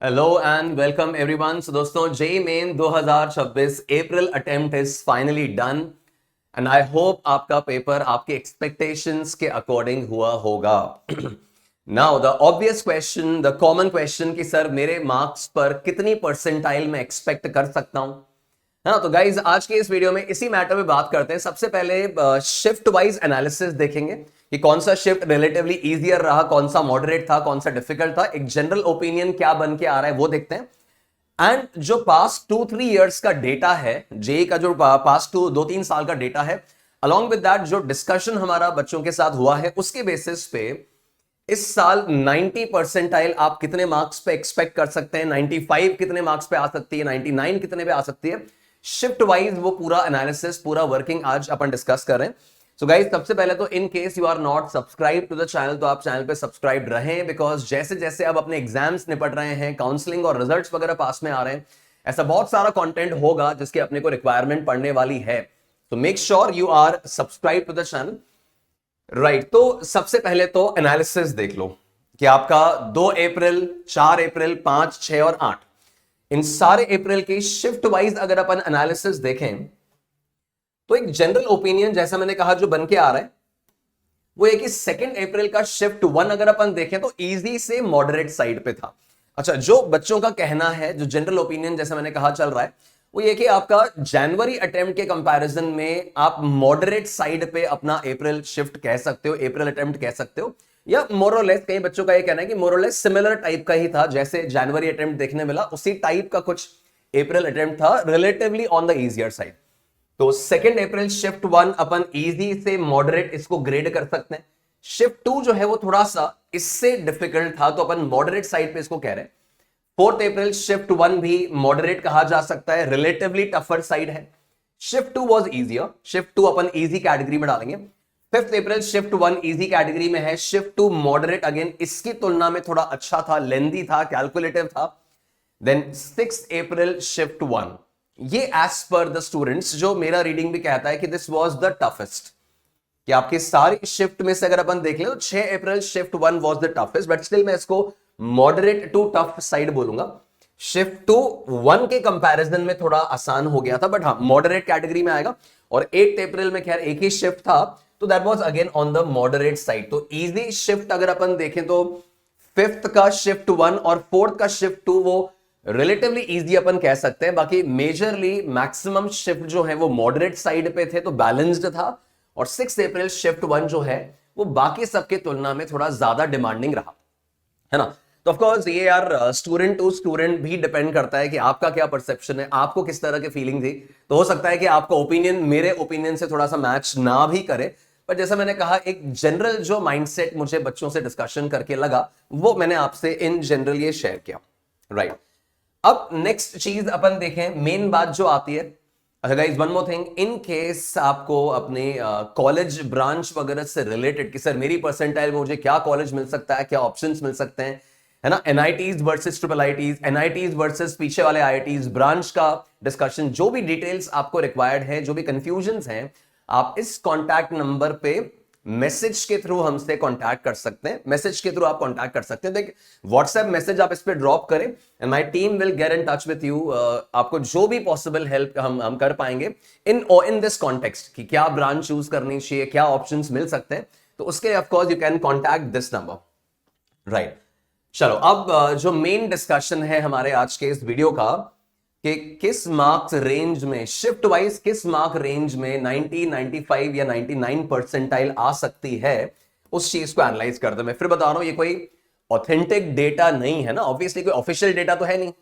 Hello and welcome everyone. So दोस्तों, JEE Main 2026 April attempt is finally done and I hope आपका paper आपके expectations के according हुआ होगा। Now the obvious question, the common question कि sir मेरे marks पर कितनी परसेंटाइल मैं एक्सपेक्ट कर सकता हूं। हाँ, तो गाइज आज के इस वीडियो में इसी मैटर पे बात करते हैं। सबसे पहले शिफ्ट वाइज एनालिसिस देखेंगे कि कौन सा शिफ्ट रिलेटिवली इजियर रहा, कौन सा मॉडरेट था, कौन सा डिफिकल्ट था, एक जनरल ओपिनियन क्या बन के आ रहा है वो देखते हैं। एंड जो पास्ट 2-3 इयर्स का डेटा है, जेई का जो पास्ट 2-3 साल का डेटा है, अलॉन्ग विद दैट जो डिस्कशन हमारा बच्चों के साथ हुआ है, उसके बेसिस पे इस साल 90 परसेंटाइल आप कितने मार्क्स पे एक्सपेक्ट कर सकते हैं, 95 कितने मार्क्स पे आ सकती है, 99 कितने पे आ सकती है। शिफ्ट वाइज वो पूरा एनालिसिस, पूरा वर्किंग आज अपन डिस्कस कर रहे हैं। सो गाइस, सबसे पहले तो in case you are not subscribe to the channel, तो आप चैनल पे सब्सक्राइब रहें, बिकॉज जैसे जैसे अब अपने एग्जाम्स निपट रहे हैं, काउंसलिंग और रिजल्ट्स वगैरह पास में आ रहे हैं, ऐसा बहुत सारा कंटेंट होगा जिसकी अपने को रिक्वायरमेंट पड़ने वाली है। तो make sure you are subscribe to the channel. Right, तो सबसे पहले तो एनालिसिस देख लो कि आपका 2 अप्रैल, 4 अप्रैल, 5, 6 और 8 इन सारे अप्रैल की शिफ्ट वाइज अगर अपन एनालिसिस देखें तो एक जनरल ओपिनियन जैसा मैंने कहा जो बन के आ रहा है वो है कि 2 अप्रैल का शिफ्ट 1 अगर अपन देखें तो इजी से मॉडरेट साइड पे था। अच्छा, जो बच्चों का कहना है, जो जनरल ओपिनियन जैसा मैंने कहा चल रहा है, वो ये कि आपका जनवरी अटेम्प्ट के कंपैरिजन में आप मॉडरेट साइड पे अपना अप्रैल शिफ्ट कह सकते हो, अप्रैल अटेम्प्ट कह सकते हो, या मोरलेस कई बच्चों का ये कहना है कि मोरलेस सिमिलर टाइप का ही था, जैसे जनवरी अटेम्प्ट देखने मिला उसी टाइप का कुछ अप्रैल अटेम्प्ट था, relatively on the easier side. तो 2 अप्रैल शिफ्ट 1 अपन इजी से मॉडरेट इसको ग्रेड कर सकते हैं। शिफ्ट 2 जो है वो थोड़ा सा इससे डिफिकल्ट था, तो अपन मॉडरेट साइड पे इसको कह रहे हैं। 4 अप्रैल शिफ्ट 1 भी मॉडरेट कहा जा सकता है, रिलेटिवली टफर साइड है। Shift 2 was easier, shift 2 upon easy category में डालेंगे। 5 अप्रैल शिफ्ट 1 इजी कैटेगरी में है, शिफ्ट 2 मॉडरेट, अगेन इसकी तुलना में थोड़ा अच्छा था, लेंदी था, कैलकुलेटिव था। देन 6 अप्रैल शिफ्ट 1, ये एज पर द स्टूडेंट्स, जो मेरा रीडिंग भी कहता है कि दिस वाज द टफेस्ट, कि आपके सारी शिफ्ट में से अगर अपन देख ले तो 6 April shift 1 was the toughest, but still मैं इसको मॉडरेट टू टफ साइड बोलूंगा। शिफ्ट 2 1 के कंपैरिजन में थोड़ा आसान हो गया था, बट हाँ मॉडरेट कैटेगरी में आएगा। और 8 अप्रैल में खैर एक ही शिफ्ट था, तो that was again on the moderate side. तो इजी शिफ्ट अगर अपन देखें तो 5th का शिफ्ट 1 और 4th का शिफ्ट 2 वो रिलेटिवली इजी अपन कह सकते हैं। बाकी मेजरली मैक्सिमम शिफ्ट जो है वो मॉडरेट साइड पे थे, तो बैलेंस्ड था। और 6 अप्रैल शिफ्ट 1 जो है वो बाकी सबके तुलना में थोड़ा ज्यादा डिमांडिंग रहा, है ना। तो ऑफ कोर्स ये यार स्टूडेंट टू स्टूडेंट भी डिपेंड करता है कि आपका क्या परसेप्शन है, आपको किस तरह की फीलिंग थी। तो हो सकता है कि आपका ओपिनियन मेरे ओपिनियन से थोड़ा सा मैच ना भी करे, पर जैसा मैंने कहा एक जनरल जो माइंडसेट मुझे बच्चों से डिस्कशन करके लगा वो मैंने आपसे इन जनरल ये शेयर किया। राइट, अब नेक्स्ट चीज अपन देखें, मेन बात जो आती है। अच्छा guys, one more thing, in case आपको अपने कॉलेज ब्रांच वगैरह से रिलेटेड कि सर मेरी परसेंटाइल में मुझे क्या कॉलेज मिल सकता है, क्या ऑप्शंस मिल सकते हैं, है ना, NITs versus triple ITs, NITs versus पीछे वाले आईआईटीज, ब्रांच का डिस्कशन, जो भी डिटेल्स आपको रिक्वायर्ड है, जो भी कंफ्यूजन्स हैं, आप इस कॉन्टैक्ट नंबर पे मैसेज के थ्रू हमसे कांटेक्ट कर सकते हैं। मैसेज के थ्रू आप कांटेक्ट कर सकते हैं। देखिए, व्हाट्सएप मैसेज आप इस पे ड्रॉप करें and my team will get in touch with you. आपको जो भी पॉसिबल हेल्प हम कर पाएंगे इन दिस कॉन्टेक्स्ट कि क्या ब्रांच चूज करनी चाहिए, क्या ऑप्शंस मिल सकते हैं, तो उसके लिए of course you can contact this number. Right, चलो अब जो मेन डिस्कशन है हमारे आज के इस वीडियो का कि किस मार्क्स रेंज में शिफ्ट वाइज, किस मार्क रेंज में 90, 95 या 99 परसेंटाइल आ सकती है, उस चीज को एनालाइज करते हैं। मैं फिर बता रहा हूं ये कोई ऑथेंटिक डेटा नहीं है ना, ऑब्वियसली कोई ऑफिशियल डेटा तो है नहीं,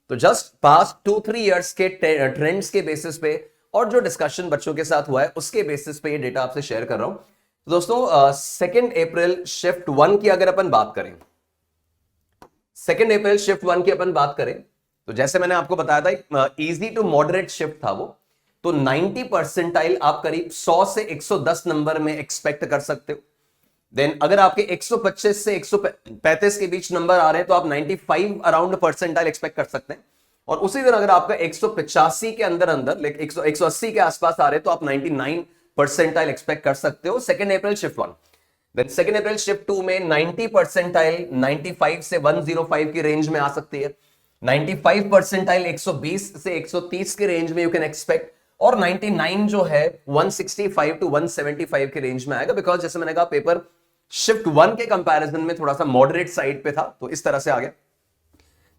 तो जस्ट पास्ट 2-3 इयर्स के ट्रेंड्स के बेसिस पे और जो डिस्कशन बच्चों के साथ हुआ है उसके बेसिस पे ये डेटा आपसे शेयर कर रहा हूं। तो दोस्तों 2 अप्रैल शिफ्ट 1 की अगर अपन बात करें, 2 अप्रैल शिफ्ट 1 की अपन बात करें, तो जैसे मैंने आपको बताया था इजी टू मॉडरेट शिफ्ट था वो, तो 90 परसेंटाइल आप करीब 100 से 110 नंबर में एक्सपेक्ट कर सकते हो। देन अगर आपके 125 से 135 के बीच नंबर आ रहे हैं तो आप 95 अराउंड परसेंटाइल एक्सपेक्ट कर सकते हैं। और उसी दिन अगर आपका 185 के अंदर अंदर, लाइक 180 के आसपास आ रहे हैं तो आप 99 परसेंटाइल एक्सपेक्ट कर सकते हो 2 अप्रैल शिफ्ट 1। देन 2 अप्रैल शिफ्ट 2 में 90 परसेंटाइल 95 से 105 की रेंज में आ सकती है। 95 परसेंटाइल 120 से 130 के रेंज में यू कैन एक्सपेक्ट, और 99 जो है 165 टू 175 के रेंज में आएगा, बिकॉज जैसे मैंने कहा पेपर शिफ्ट 1 के कंपैरिजन में थोड़ा सा मॉडरेट साइड पे था, तो इस तरह से आ गया।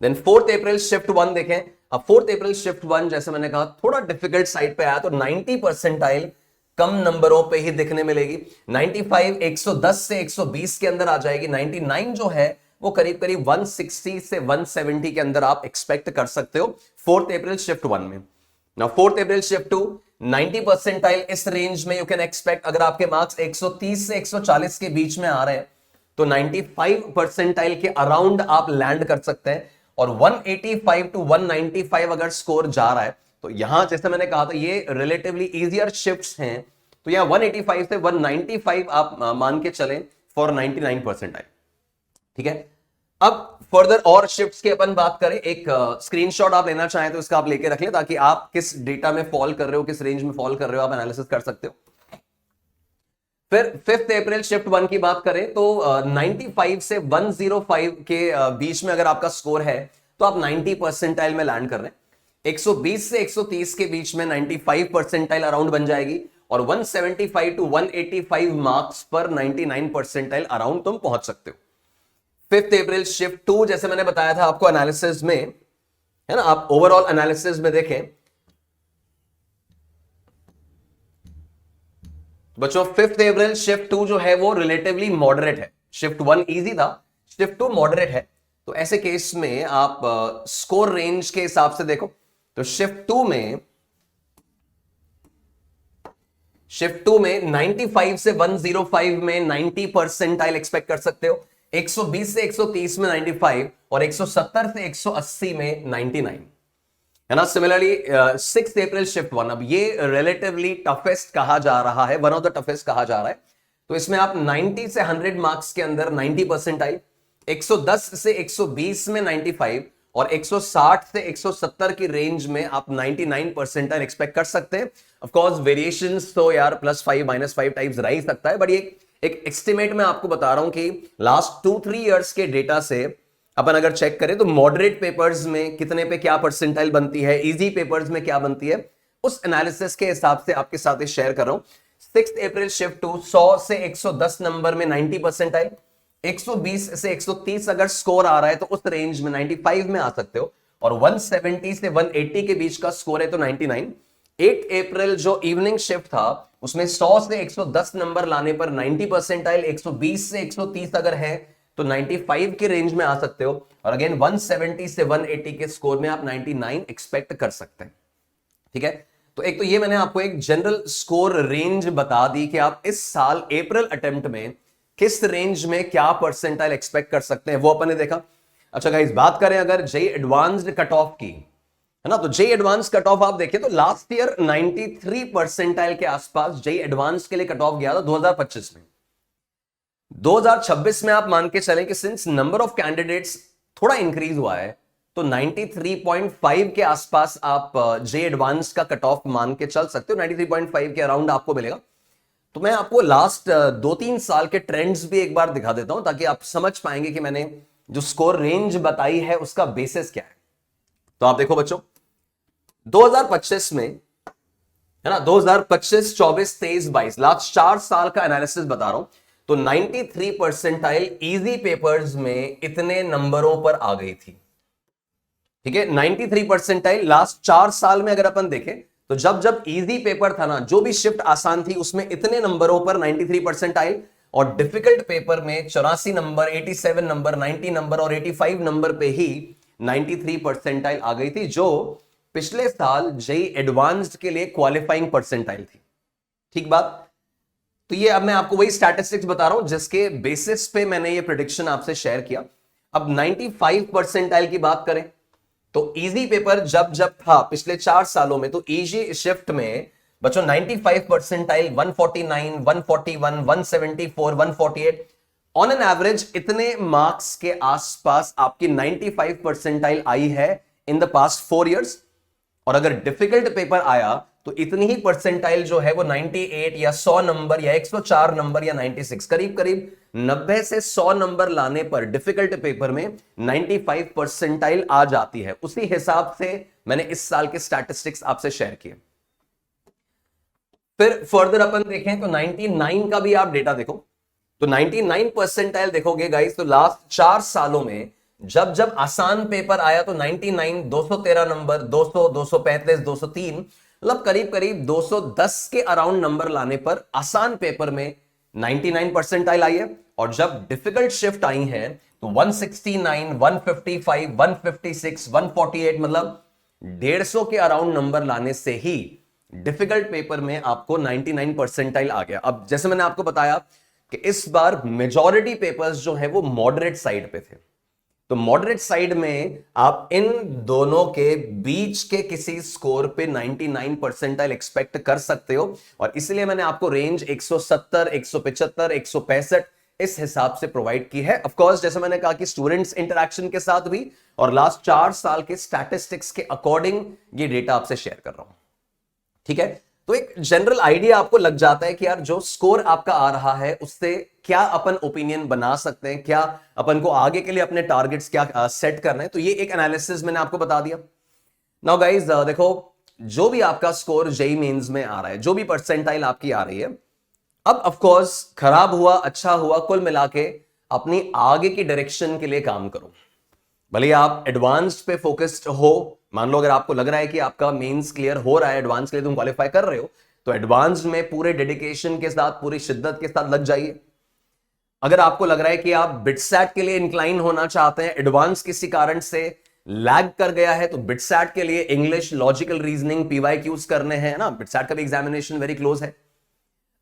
देन 4 अप्रैल शिफ्ट 1 देखें। अब 4 अप्रैल शिफ्ट 1 जैसे मैंने कहा थोड़ा डिफिकल्ट साइड पे आया, तो 90 परसेंटाइल कम नंबरों पे ही दिखने मिलेगी। 95 110 से 120 के अंदर आ जाएगी। 99 जो है वो करीब करीब 160 से 170 के अंदर आप एक्सपेक्ट कर सकते हो 4 अप्रैल शिफ्ट 1 में। नाउ 4 अप्रैल शिफ्ट 2 90 परसेंटाइल इस रेंज में यू कैन एक्सपेक्ट। अगर आपके मार्क्स 130 से 140 के बीच में आ रहे हैं तो 95 परसेंटाइल के अराउंड आप लैंड कर सकते हैं, और 185 टू 195 अगर स्कोर जा रहा है तो यहां जैसे मैंने कहा था ये रिलेटिवली इजियर शिफ्ट्स हैं, तो यहां 185 से 195 आप मान के चलें फॉर 99 परसेंटाइल। ठीक है, अब फर्दर और शिफ्ट्स की अपन बात करें, एक स्क्रीनशॉट आप लेना चाहें तो इसका आप लेके रख लें, ताकि आप किस डेटा में फॉल कर रहे हो, किस रेंज में फॉल कर रहे हो, आप एनालिसिस कर सकते हो। फिर 5 अप्रैल शिफ्ट 1 की बात करें तो 95 से 105 के बीच में अगर आपका स्कोर है तो आप 90 परसेंटाइल में लैंड कर रहे हैं। 120 से 130 के बीच में 95 परसेंटाइल अराउंड बन जाएगी, और 175 टू 185 मार्क्स पर 99 परसेंटाइल अराउंड तुम पहुंच सकते हो। 5 अप्रैल शिफ्ट 2 जैसे मैंने बताया था आपको एनालिसिस में, है ना, आप ओवरऑल एनालिसिस में देखें बच्चों 5 अप्रैल शिफ्ट 2 जो है वो रिलेटिवली मॉडरेट है। शिफ्ट 1 इजी था, शिफ्ट 2 मॉडरेट है, तो ऐसे केस में आप स्कोर रेंज के हिसाब से देखो तो शिफ्ट 2 में 95 से 105 में 90 परसेंटाइल एक्सपेक्ट कर सकते हो। 120 से 130 में 95 और 170 से 180 में 99, है ना। सिमिलरली 6 अप्रैल शिफ्ट 1, अब ये रिलेटिवली टफेस्ट कहा जा रहा है, वन ऑफ द टफेस्ट कहा जा रहा है, तो इसमें आप 90 से 100 मार्क्स के अंदर 90 परसेंटाइल, 110 से 120 में 95 और 160 से 170 की रेंज में आप 99 परसेंटाइल एक्सपेक्ट कर सकते हैं। ऑफ कोर्स वेरिएशंस तो यार +5 -5 टाइप्स रह ही सकता है, बट ये एक एस्टिमेट मैं आपको बता रहा हूं कि लास्ट 2-3 इयर्स के डेटा से अपन अगर चेक करें तो मॉडरेट पेपर्स में कितने पे क्या परसेंटाइल बनती है, इजी पेपर्स में क्या बनती है, उस एनालिसिस के हिसाब से आपके साथ शेयर कर रहा हूं। 6 अप्रैल शिफ्ट 2 100 से 110 नंबर में 90 परसेंटाइल, 120 से 130 अगर स्कोर आ रहा है तो उस रेंज में 95 में आ सकते हो, और 170 से 180 के बीच का स्कोर है तो 99। 8 अप्रैल जो इवनिंग शिफ्ट था उसमें 100 से 110 नंबर लाने पर 90 परसेंटाइल, 120 से 130 अगर है तो 95 के रेंज में आ सकते हो, और अगेन 170 से 180 के स्कोर में आप 99 एक्सपेक्ट कर सकते हैं। ठीक है, तो एक तो ये मैंने आपको एक जनरल स्कोर रेंज बता दी कि आप इस साल अप्रैल अटेम्प्ट में किस रेंज में क्या परसेंटाइल एक्सपेक्ट कर सकते हैं, वो अपन ने देखा। अच्छा गाइस, बात करें अगर जेईई एडवांस्ड कट ऑफ की, है ना, तो जेईई एडवांस कट ऑफ आप देखें तो लास्ट ईयर 93 परसेंटाइल के आसपास जेईई एडवांस के लिए कट ऑफ गया था 2025 में। 2026 में आप मान के चलें कि सिंस नंबर ऑफ कैंडिडेट्स थोड़ा इंक्रीज हुआ है तो 93.5 के आसपास आप जेईई एडवांस का कट ऑफ मान के चल सकते हो, 93.5 के अराउंड आपको मिलेगा। तो मैं आपको लास्ट 2-3 साल के ट्रेंड्स भी एक बार दिखा देता हूं ताकि आप समझ पाएंगे कि मैंने जो स्कोर रेंज बताई है उसका बेसिस क्या है। तो आप देखो बच्चों 2025 में, है ना, 2025, 24, 23, 22 लास्ट 4 साल का एनालिसिस बता रहा हूं, तो 93 परसेंटाइल इजी पेपर्स में इतने नंबरों पर आ गई थी। ठीक है, 93 परसेंटाइल लास्ट 4 साल में अगर अपन देखें तो जब जब इजी पेपर था ना, जो भी शिफ्ट आसान थी उसमें इतने नंबरों पर 93 परसेंटाइल, और डिफिकल्ट पेपर में 84 नंबर, 87 नंबर, 90 नंबर और 85 नंबर पे ही 93 परसेंटाइल आ गई थी, जो पिछले साल जेईई एडवांस्ड के लिए क्वालिफाइंग परसेंटाइल थी। ठीक बात, तो ये अब मैं आपको वही स्टैटिस्टिक्स बता रहा हूं जिसके बेसिस पे मैंने ये प्रेडिक्शन आपसे शेयर किया। अब 95 परसेंटाइल की बात करें तो इजी पेपर जब जब था पिछले 4 सालों में, तो इजी शिफ्ट में बच्चों 95 परसेंटाइल 149, 141, 174, 148 ऑन एन एवरेज इतने मार्क्स के आसपास आपकी 95 परसेंटाइल आई है इन द पास्ट 4 इयर्स। और अगर डिफिकल्ट पेपर आया तो इतनी ही परसेंटाइल जो है वो 98 या 100 नंबर या 104 नंबर या 96 करीब करीब 90 से 100 नंबर लाने पर डिफिकल्ट पेपर में 95 परसेंटाइल आ जाती है। उसी हिसाब से मैंने इस साल के स्टैटिस्टिक्स आपसे शेयर किए। फिर फर्दर अपन देखें तो 99 का भी आप डेटा देखो, तो 99 परसेंटाइल देखोगे गाइस, तो लास्ट 4 सालों में जब जब आसान पेपर आया तो 99, 213 नंबर, 200, 235, 203, मतलब करीब करीब 210 के अराउंड नंबर लाने पर आसान पेपर में 99 परसेंटाइल आई है। और जब डिफिकल्ट शिफ्ट आई है तो 169, 155, 156, 148, मतलब 150 के अराउंड नंबर लाने से ही डिफिकल्ट पेपर में आपको 99 परसेंटाइल आ गया। अब जैसे मैंने आपको बताया कि इस बार मेजॉरिटी पेपर्स जो है वो मॉडरेट साइड पे थे, तो मॉडरेट साइड में आप इन दोनों के बीच के किसी स्कोर पे 99 परसेंटाइल एक्सपेक्ट कर सकते हो। और इसलिए मैंने आपको रेंज 170, 175, 165 इस हिसाब से प्रोवाइड की है। ऑफ कोर्स जैसे मैंने कहा कि स्टूडेंट्स इंटरैक्शन के साथ भी और लास्ट 4 साल के स्टैटिस्टिक्स के अकॉर्डिंग ये डेटा आपसे शेयर कर रहा हूं, ठीक है। तो एक जनरल आइडिया आपको लग जाता है कि यार जो स्कोर आपका आ रहा है उससे क्या अपन ओपिनियन बना सकते हैं, क्या अपन को आगे के लिए अपने टारगेट्स क्या सेट करने हैं। तो ये एक एनालिसिस मैंने आपको बता दिया। नाउ गाइस देखो, जो भी आपका स्कोर जेईई मेंस में आ रहा है, जो भी परसेंटाइल आपकी आ रही है, अब ऑफ कोर्स खराब हुआ अच्छा हुआ, कुल मिला के अपनी आगे की डायरेक्शन के लिए काम करो। भले आप एडवांस्ड पे फोकस्ड हो, मान लो अगर आपको लग रहा है कि आपका मेंस क्लियर हो रहा है, एडवांस के लिए तुम क्वालिफाई कर रहे हो, तो एडवांस में पूरे डेडिकेशन के साथ पूरी शिद्दत के साथ लग जाइए। अगर आपको लग रहा है कि आप बिटसैट के लिए इंक्लाइन होना चाहते हैं, एडवांस किसी कारण से लैग कर गया है, तो बिटसैट के लिए इंग्लिश, लॉजिकल रीजनिंग, पीवाईक्यूज करने हैं ना, बिटसैट का भी एग्जामिनेशन वेरी क्लोज है।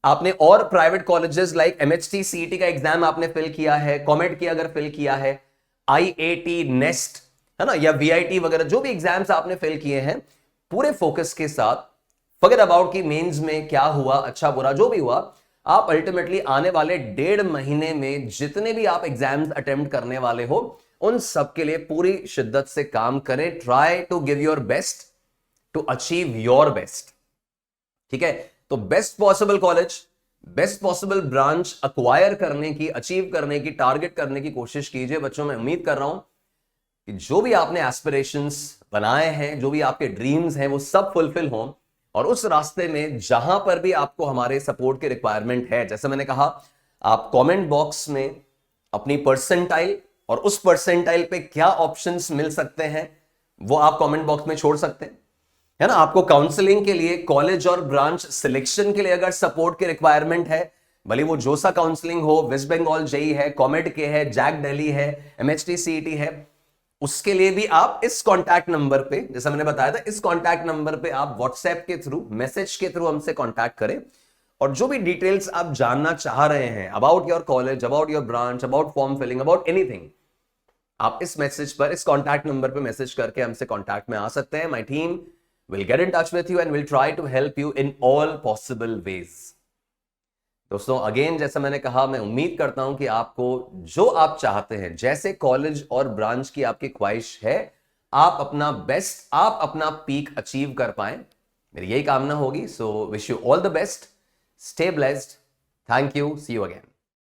आपने और private colleges like MHT, CET का एग्जाम आपने फिल किया है, कॉमेट की अगर फिल किया है, आईएटी, नेस्ट है ना, या वीआईटी वगैरह जो भी एग्जाम्स आपने फिल किए हैं, पूरे फोकस के साथ फॉरगेट अबाउट कि मेंस में क्या हुआ, अच्छा बुरा जो भी हुआ, आप अल्टीमेटली आने वाले 1.5 महीने में जितने भी आप एग्जाम्स अटेम्प्ट करने वाले हो उन सब के लिए पूरी शिद्दत से काम करें। Try to give your best to achieve your best, ठीक है। तो best possible college, best possible branch acquire करने की, अचीव करने की, टारगेट करने की कोशिश कीजिए बच्चों। मैं उम्मीद कर रहा हूं कि जो भी आपने एस्पिरेशंस बनाए हैं, जो भी आपके ड्रीम्स हैं, वो सब फुलफिल हों। और उस रास्ते में जहां पर भी आपको हमारे सपोर्ट की रिक्वायरमेंट है, जैसे मैंने कहा, आप कमेंट बॉक्स में अपनी परसेंटाइल और उस परसेंटाइल पे क्या ऑप्शंस मिल सकते हैं वो आप कमेंट बॉक्स में छोड़ सकते हैं, है ना। आपको काउंसलिंग के लिए, कॉलेज और ब्रांच सिलेक्शन के लिए अगर सपोर्ट की रिक्वायरमेंट है, भले वो जोसा काउंसलिंग हो, वेस्ट बंगाल जेई है, कॉमेड के है, जैक दिल्ली है, एमएचटी सीईटी है, उसके लिए भी आप इस कांटेक्ट नंबर पे, जैसा मैंने बताया था, इस कांटेक्ट नंबर पे आप व्हाट्सएप के थ्रू, मैसेज के थ्रू हमसे कांटेक्ट करें। और जो भी डिटेल्स आप जानना चाह रहे हैं about your college, about your branch, about form filling, about anything, आप इस मैसेज पर, इस कांटेक्ट नंबर पे मैसेज करके हमसे कांटेक्ट में आ सकते हैं। My team will get in touch with you and will try to help you in all possible ways. दोस्तों अगेन जैसा मैंने कहा, मैं उम्मीद करता हूं कि आपको जो आप चाहते हैं, जैसे कॉलेज और ब्रांच की आपकी ख्वाहिश है, आप अपना बेस्ट, आप अपना पीक अचीव कर पाएं, मेरी यही कामना होगी। So wish you all the best, stay blessed, thank you, see you again.